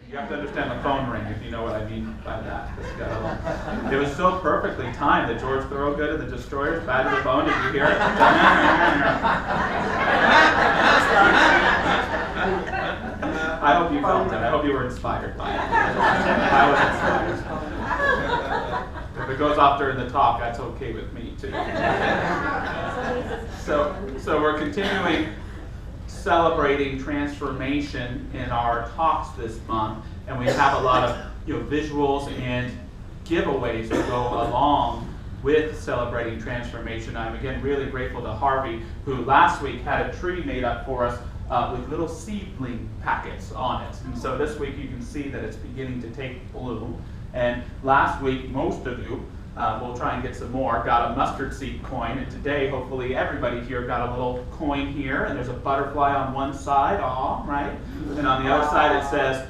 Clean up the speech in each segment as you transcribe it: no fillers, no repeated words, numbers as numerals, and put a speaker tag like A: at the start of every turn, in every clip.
A: You have to understand the phone ring if you know what I mean by that. It was so perfectly timed that George Thorogood and the Destroyers batted the phone. Did you hear it? I hope you felt it. I hope you were inspired by it. I was inspired. If it goes off during the talk, that's okay with me too. So we're continuing celebrating transformation in our talks this month, and we have a lot of visuals and giveaways to go along with celebrating transformation. I'm again really grateful to Harvey, who last week had a tree made up for us with little seedling packets on it. And so this week you can see that it's beginning to take bloom. And last week, most of you, we'll try and get some more, got a mustard seed coin. And today, hopefully, everybody here got a little coin here. And there's a butterfly on one side, right? And on the other side it says,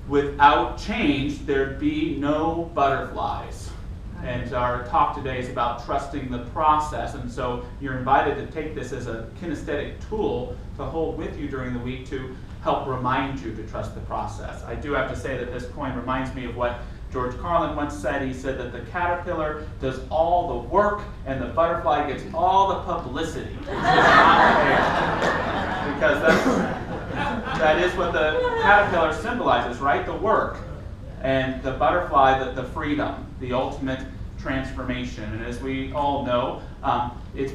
A: without change, there'd be no butterflies. And our talk today is about trusting the process. And so you're invited to take this as a kinesthetic tool to hold with you during the week to help remind you to trust the process. I do have to say that this coin reminds me of what George Carlin once said. He said that the caterpillar does all the work and the butterfly gets all the publicity. Which is not fair. Because that is what the caterpillar symbolizes, right? The work. And the butterfly, the freedom, the ultimate transformation. And as we all know, it's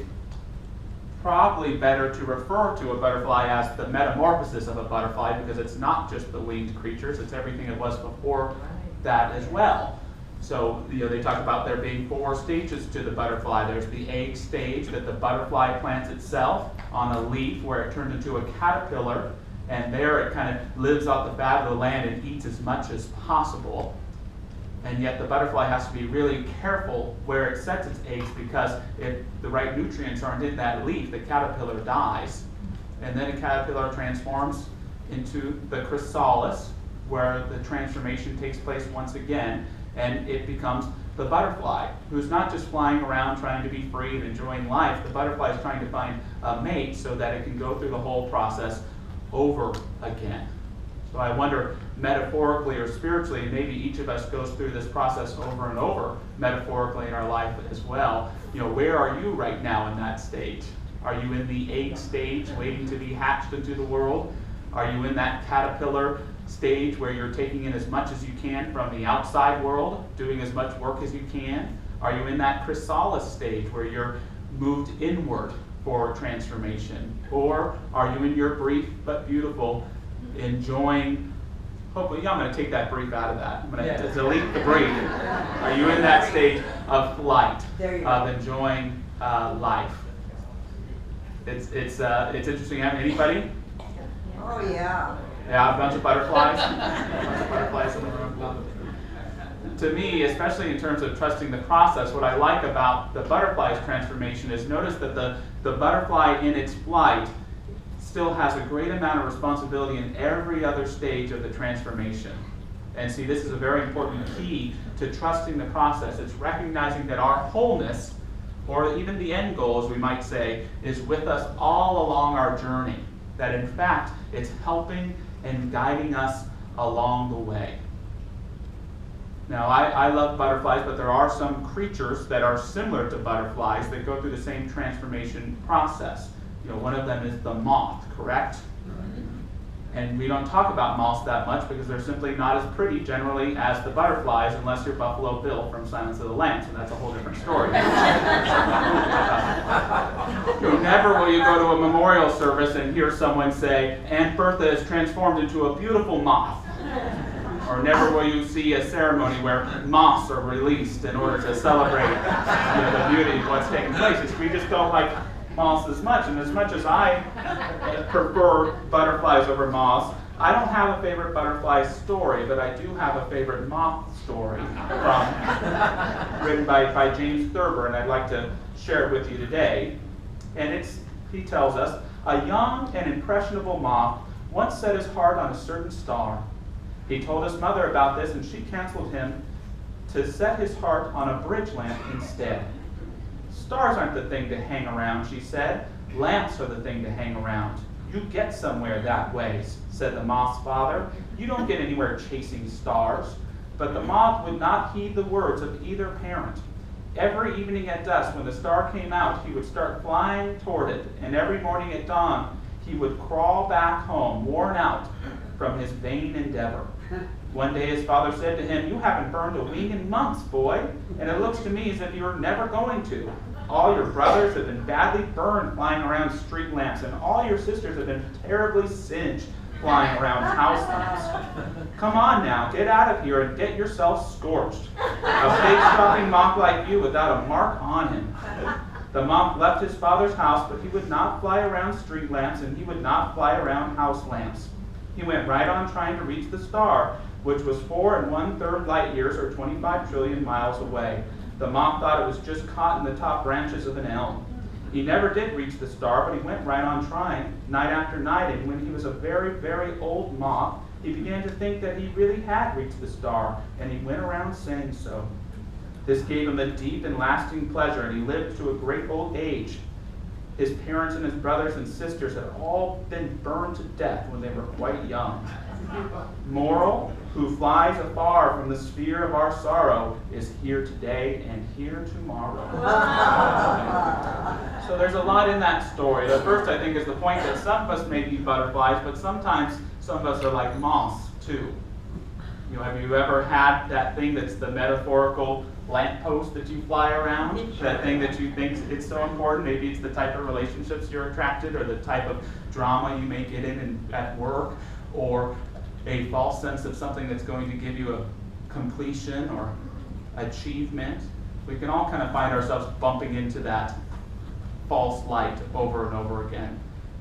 A: probably better to refer to a butterfly as the metamorphosis of a butterfly, because it's not just the winged creatures, it's everything it was before that as well. So they talk about there being 4 stages to the butterfly. There's the egg stage, that the butterfly plants itself on a leaf where it turns into a caterpillar, and there it kind of lives off the fat of the land and eats as much as possible. And yet the butterfly has to be really careful where it sets its eggs, because if the right nutrients aren't in that leaf, the caterpillar dies. And then the caterpillar transforms into the chrysalis, where the transformation takes place once again, and it becomes the butterfly, who's not just flying around trying to be free and enjoying life. The butterfly is trying to find a mate so that it can go through the whole process over again. So I wonder, metaphorically or spiritually, maybe each of us goes through this process over and over, metaphorically in our life as well. Where are you right now in that stage? Are you in the egg stage, waiting to be hatched into the world? Are you in that caterpillar stage where you're taking in as much as you can from the outside world, doing as much work as you can? Are you in that chrysalis stage where you're moved inward for transformation? Or are you in your brief but beautiful, enjoying, hopefully, I'm going to take that brief out of that. I'm going to delete the brief. Are you in that stage of flight, of enjoying life? It's interesting. Anybody?
B: Oh, yeah.
A: Yeah, a bunch of butterflies. In the room. To me, especially in terms of trusting the process, what I like about the butterfly's transformation is notice that the butterfly in its flight still has a great amount of responsibility in every other stage of the transformation. And see, this is a very important key to trusting the process. It's recognizing that our wholeness, or even the end goal, as we might say, is with us all along our journey. That in fact, it's helping and guiding us along the way. Now, I love butterflies, but there are some creatures that are similar to butterflies that go through the same transformation process. One of them is the moth, correct? And we don't talk about moths that much because they're simply not as pretty generally as the butterflies, unless you're Buffalo Bill from Silence of the Lambs, and that's a whole different story. Never will you go to a memorial service and hear someone say, Aunt Bertha is transformed into a beautiful moth. Or never will you see a ceremony where moths are released in order to celebrate the beauty of what's taking place. We just don't like moths as much, and as much as I prefer butterflies over moths, I don't have a favorite butterfly story, but I do have a favorite moth story written by James Thurber, and I'd like to share it with you today. And he tells us, a young and impressionable moth once set his heart on a certain star. He told his mother about this, and she counseled him to set his heart on a bridge lamp instead. Stars aren't the thing to hang around, she said. Lamps are the thing to hang around. You get somewhere that way, said the moth's father. You don't get anywhere chasing stars. But the moth would not heed the words of either parent. Every evening at dusk, when the star came out, he would start flying toward it, and every morning at dawn, he would crawl back home, worn out from his vain endeavor. One day his father said to him, "You haven't burned a wing in months, boy, and it looks to me as if you are never going to. All your brothers have been badly burned flying around street lamps, and all your sisters have been terribly singed flying around house lamps. Come on now, get out of here and get yourself scorched. A face-dropping moth like you without a mark on him." The moth left his father's house, but he would not fly around street lamps, and he would not fly around house lamps. He went right on trying to reach the star, which was 4 1/3 light years, or 25 trillion miles away. The moth thought it was just caught in the top branches of an elm. He never did reach the star, but he went right on trying, night after night, and when he was a very, very old moth, he began to think that he really had reached the star, and he went around saying so. This gave him a deep and lasting pleasure, and he lived to a great old age. His parents and his brothers and sisters had all been burned to death when they were quite young. Moral: who flies afar from the sphere of our sorrow is here today and here tomorrow. So there's a lot in that story. The first, I think, is the point that some of us may be butterflies, but sometimes some of us are like moths too. You know, have you ever had that thing that's the metaphorical lamppost that you fly around? That thing that you think it's so important? Maybe it's the type of relationships you're attracted, or the type of drama you may get in at work, or a false sense of something that's going to give you a completion or achievement. We can all kind of find ourselves bumping into that false light over and over again.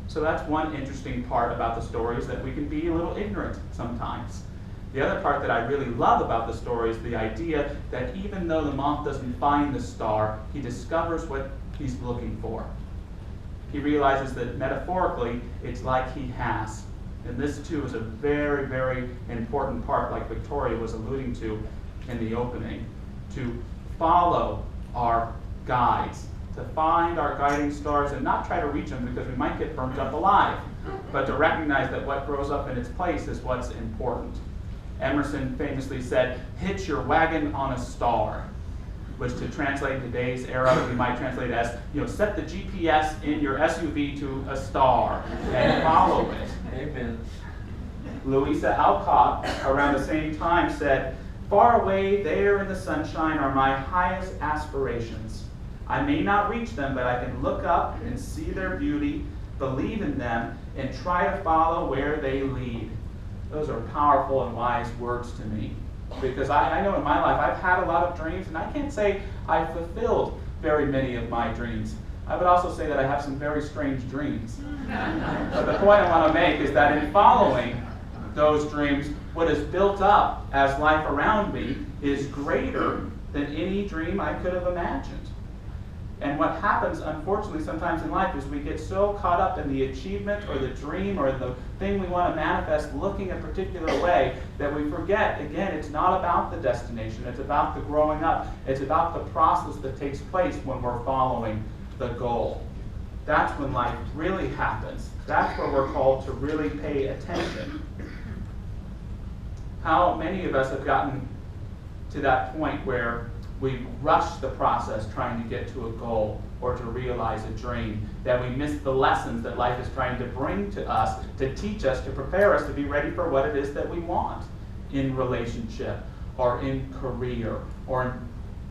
A: So that's one interesting part about the story, is that we can be a little ignorant sometimes. The other part that I really love about the story is the idea that even though the moth doesn't find the star, he discovers what he's looking for. He realizes that metaphorically, it's like he has. And this too is a very, very important part, like Victoria was alluding to in the opening, to follow our guides, to find our guiding stars and not try to reach them because we might get burnt up alive, but to recognize that what grows up in its place is what's important. Emerson famously said, "Hitch your wagon on a star," which to translate in today's era, we might translate as, set the GPS in your SUV to a star and follow it.
C: Amen.
A: Louisa Alcott, around the same time, said, "Far away there in the sunshine are my highest aspirations. I may not reach them, but I can look up and see their beauty, believe in them, and try to follow where they lead." Those are powerful and wise words to me. Because I know in my life I've had a lot of dreams, and I can't say I've fulfilled very many of my dreams. I would also say that I have some very strange dreams. But the point I want to make is that in following those dreams, what is built up as life around me is greater than any dream I could have imagined. And what happens, unfortunately, sometimes in life is we get so caught up in the achievement or the dream or the thing we want to manifest looking a particular way that we forget, again, it's not about the destination. It's about the growing up. It's about the process that takes place when we're following the goal. That's when life really happens. That's where we're called to really pay attention. How many of us have gotten to that point where we rush the process trying to get to a goal or to realize a dream, that we miss the lessons that life is trying to bring to us, to teach us, to prepare us to be ready for what it is that we want in relationship or in career or in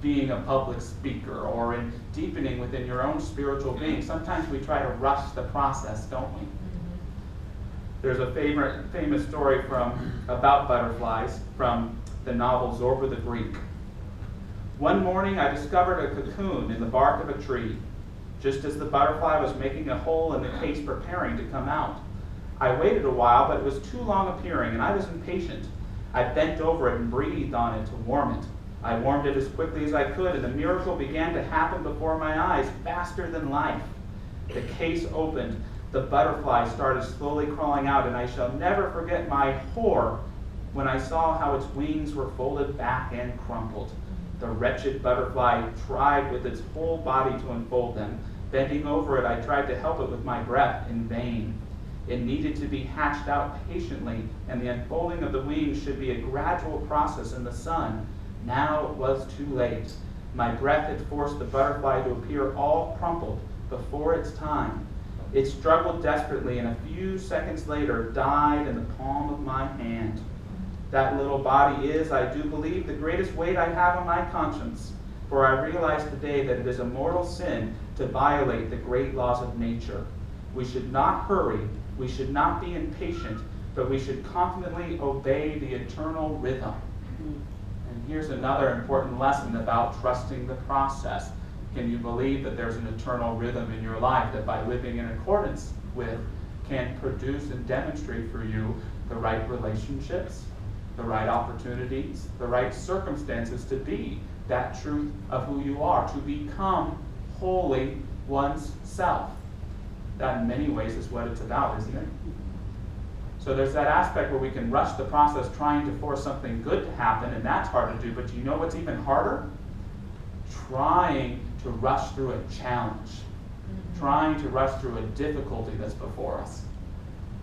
A: being a public speaker or in deepening within your own spiritual being. Sometimes we try to rush the process, don't we? There's a famous story about butterflies from the novel Zorba the Greek. "One morning I discovered a cocoon in the bark of a tree, just as the butterfly was making a hole in the case preparing to come out. I waited a while, but it was too long appearing, and I was impatient. I bent over it and breathed on it to warm it. I warmed it as quickly as I could, and the miracle began to happen before my eyes, faster than life. The case opened, the butterfly started slowly crawling out, and I shall never forget my horror when I saw how its wings were folded back and crumpled. The wretched butterfly tried with its whole body to unfold them. Bending over it, I tried to help it with my breath in vain. It needed to be hatched out patiently, and the unfolding of the wings should be a gradual process in the sun. Now it was too late. My breath had forced the butterfly to appear all crumpled before its time. It struggled desperately, and a few seconds later died in the palm of my hand. That little body is, I do believe, the greatest weight I have on my conscience, for I realize today that it is a mortal sin to violate the great laws of nature. We should not hurry, we should not be impatient, but we should confidently obey the eternal rhythm. And here's another important lesson about trusting the process. Can you believe that there's an eternal rhythm in your life that by living in accordance with can produce and demonstrate for you the right relationships, the right opportunities, the right circumstances to be that truth of who you are, to become wholly one's self. That in many ways is what it's about, isn't it? So there's that aspect where we can rush the process trying to force something good to happen, and that's hard to do, but you know what's even harder? Trying to rush through a challenge, trying to rush through a difficulty that's before us.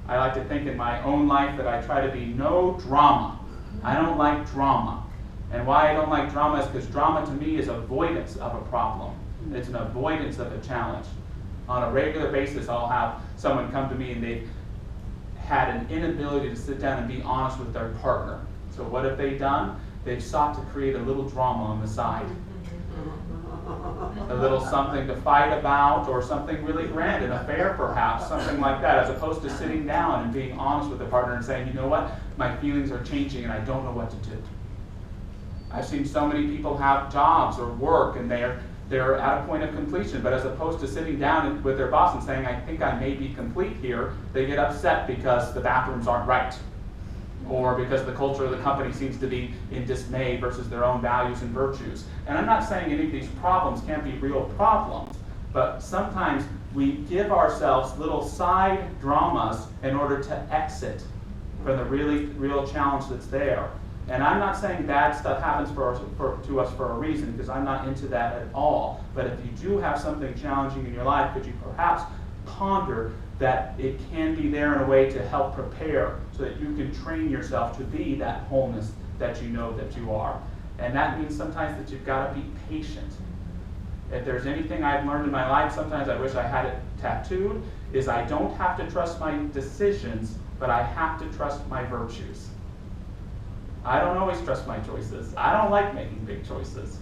A: I like to think in my own life that I try to be no drama. I don't like drama. And why I don't like drama is because drama to me is avoidance of a problem. It's an avoidance of a challenge. On a regular basis, I'll have someone come to me and they've had an inability to sit down and be honest with their partner. So what have they done? They've sought to create a little drama on the side. A little something to fight about, or something really grand, an affair perhaps, something like that, as opposed to sitting down and being honest with the partner and saying, you know what, my feelings are changing and I don't know what to do. I've seen so many people have jobs or work and they're at a point of completion, but as opposed to sitting down with their boss and saying, I think I may be complete here, they get upset because the bathrooms aren't right, or because the culture of the company seems to be in dismay versus their own values and virtues. And I'm not saying any of these problems can't be real problems, but sometimes we give ourselves little side dramas in order to exit from the real challenge that's there. And I'm not saying bad stuff happens to us for a reason, because I'm not into that at all. But if you do have something challenging in your life, could you perhaps ponder that it can be there in a way to help prepare so that you can train yourself to be that wholeness that you know that you are. And that means sometimes that you've got to be patient. If there's anything I've learned in my life, sometimes I wish I had it tattooed, is I don't have to trust my decisions, but I have to trust my virtues. I don't always trust my choices. I don't like making big choices.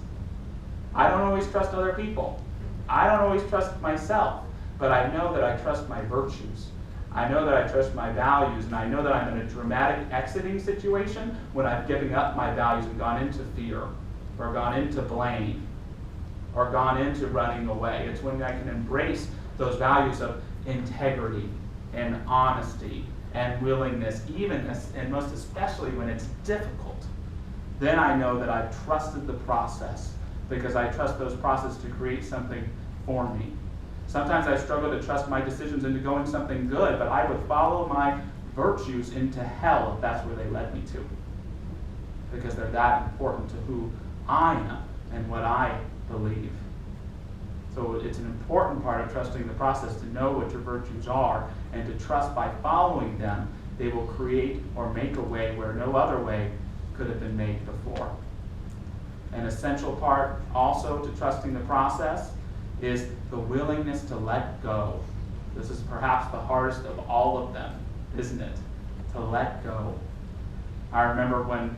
A: I don't always trust other people. I don't always trust myself. But I know that I trust my virtues. I know that I trust my values, and I know that I'm in a dramatic exiting situation when I've given up my values and gone into fear, or gone into blame, or gone into running away. It's when I can embrace those values of integrity and honesty and willingness, and most especially when it's difficult. Then I know that I've trusted the process, because I trust those processes to create something for me. Sometimes I struggle to trust my decisions into going something good, but I would follow my virtues into hell if that's where they led me to, because they're that important to who I am and what I believe. So it's an important part of trusting the process to know what your virtues are, and to trust by following them, they will create or make a way where no other way could have been made before. An essential part also to trusting the process is the willingness to let go. This is perhaps the hardest of all of them, isn't it? To let go. I remember when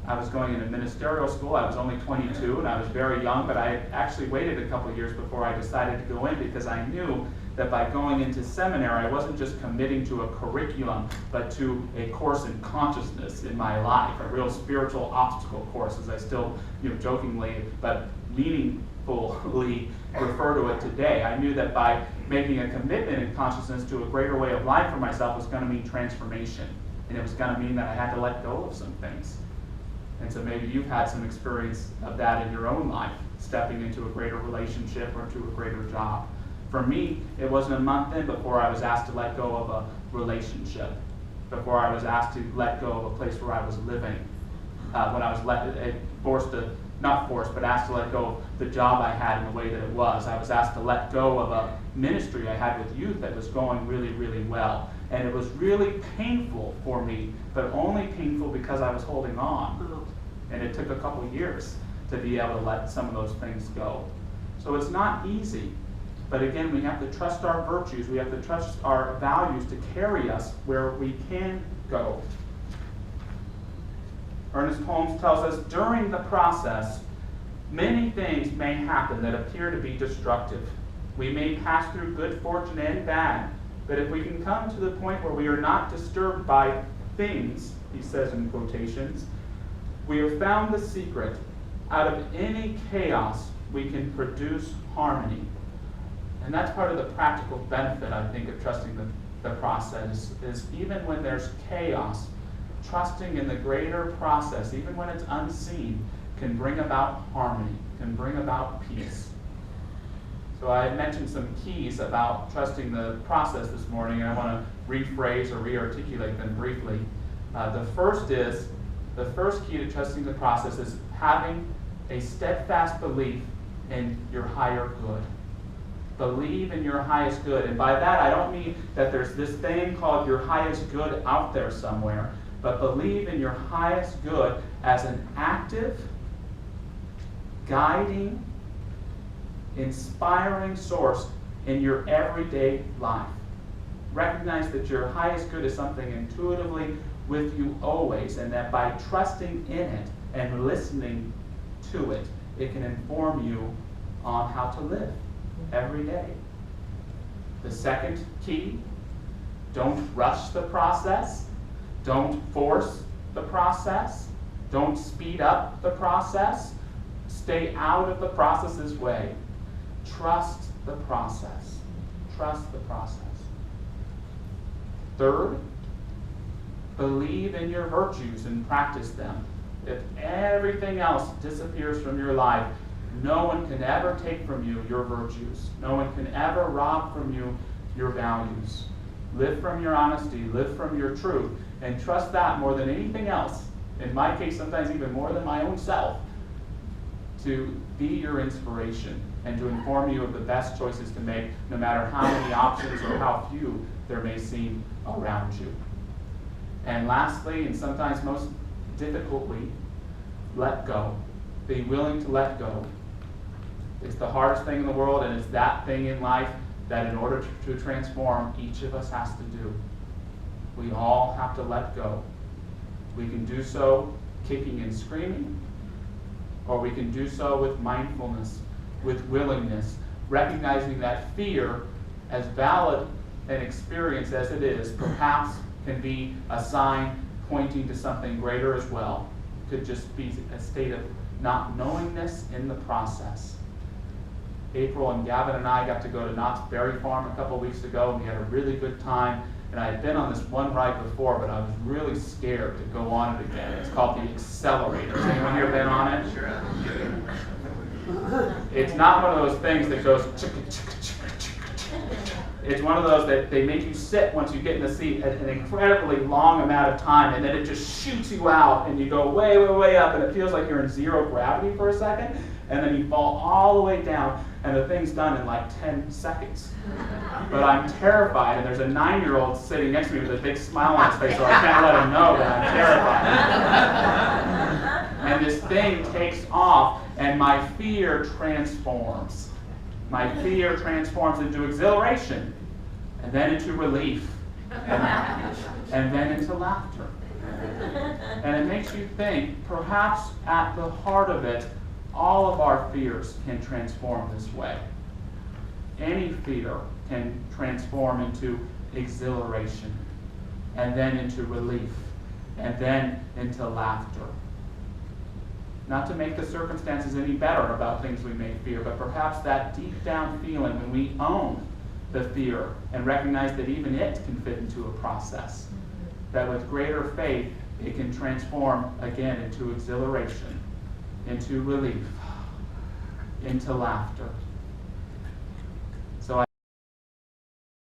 A: I was going into ministerial school, I was only 22 and I was very young, but I actually waited a couple of years before I decided to go in, because I knew that by going into seminary, I wasn't just committing to a curriculum, but to a course in consciousness in my life, a real spiritual obstacle course, as I still, jokingly, but meaningfully refer to it today. I knew that by making a commitment in consciousness to a greater way of life for myself was going to mean transformation, and it was going to mean that I had to let go of some things. And so maybe you've had some experience of that in your own life, stepping into a greater relationship or to a greater job. For me, it wasn't a month in before I was asked to let go of a relationship, before I was asked to let go of a place where I was living, when I was asked to let go of the job I had in the way that it was. I was asked to let go of a ministry I had with youth that was going really, really well. And it was really painful for me, but only painful because I was holding on. And it took a couple years to be able to let some of those things go. So it's not easy. But again, we have to trust our virtues. We have to trust our values to carry us where we can go. Ernest Holmes tells us, during the process, many things may happen that appear to be destructive. We may pass through good fortune and bad, but if we can come to the point where we are not disturbed by things, he says in quotations, we have found the secret. Out of any chaos, we can produce harmony. And that's part of the practical benefit, I think, of trusting the process, is even when there's chaos, trusting in the greater process, even when it's unseen, can bring about harmony, can bring about peace. So I had mentioned some keys about trusting the process this morning, and I want to rephrase or re-articulate them briefly. The first key to trusting the process is having a steadfast belief in your higher good. Believe in your highest good. And by that, I don't mean that there's this thing called your highest good out there somewhere, but believe in your highest good as an active, guiding, inspiring source in your everyday life. Recognize that your highest good is something intuitively with you always, and that by trusting in it and listening to it, it can inform you on how to live every day. The second key, don't rush the process. Don't force the process. Don't speed up the process. Stay out of the process's way. Trust the process. Trust the process. Third, believe in your virtues and practice them. If everything else disappears from your life, no one can ever take from you your virtues. No one can ever rob from you your values. Live from your honesty. Live from your truth. And trust that more than anything else. In my case, sometimes even more than my own self. To be your inspiration and to inform you of the best choices to make, no matter how many options or how few there may seem around you. And lastly, and sometimes most difficultly, let go. Be willing to let go. It's the hardest thing in the world, and it's that thing in life that in order to transform, each of us has to do. We all have to let go. We can do so kicking and screaming, or we can do so with mindfulness, with willingness, recognizing that fear, as valid an experience as it is, perhaps can be a sign pointing to something greater as well. It could just be a state of not knowingness in the process. April and Gavin and I got to go to Knott's Berry Farm a couple weeks ago, and we had a really good time. And I had been on this one ride before, but I was really scared to go on it again. It's called the Accelerator. Has anyone here been on it? Sure. It's not one of those things that goes chicka, chicka, chicka, chicka, chicka. It's one of those that they make you sit once you get in the seat an incredibly long amount of time, and then it just shoots you out, and you go way, way, way up, and it feels like you're in zero gravity for a second, and then you fall all the way down, and the thing's done in like 10 seconds. But I'm terrified, and there's a 9-year-old sitting next to me with a big smile on his face, so I can't let him know that I'm terrified. And this thing takes off, and my fear transforms. My fear transforms into exhilaration, and then into relief, and then into laughter. And it makes you think, perhaps at the heart of it, all of our fears can transform this way. Any fear can transform into exhilaration, and then into relief, and then into laughter. Not to make the circumstances any better about things we may fear, but perhaps that deep down feeling when we own the fear and recognize that even it can fit into a process. That with greater faith, it can transform again into exhilaration, into relief, into laughter.